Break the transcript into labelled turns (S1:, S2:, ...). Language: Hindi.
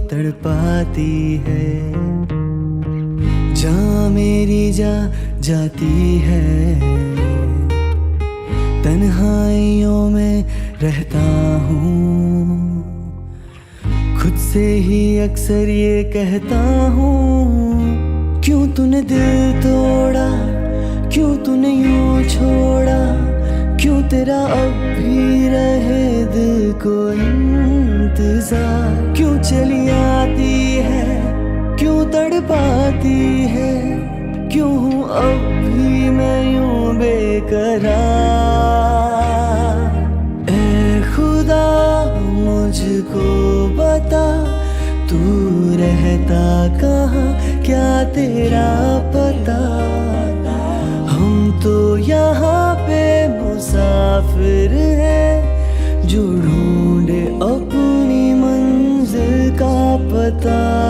S1: तड़पाती है। जा मेरी जा जाती है, तन्हाइयों में रहता हूँ। खुद से ही अक्सर ये कहता हूँ, क्यों तूने दिल तोड़ा, क्यों तूने यूं छोड़ा, क्यों तेरा अब भी रहे दिल को इंतजार। क्यों चली आती है, क्यों तड़पाती है, क्यों हूँ अब भी मैं यूं बेकरार। ऐ खुदा मुझको बता, तू रहता कहाँ, क्या तेरा पता। हम तो यहाँ पे मुसाफिर हैं, जो ढूंढे अपनी मंजिल का पता।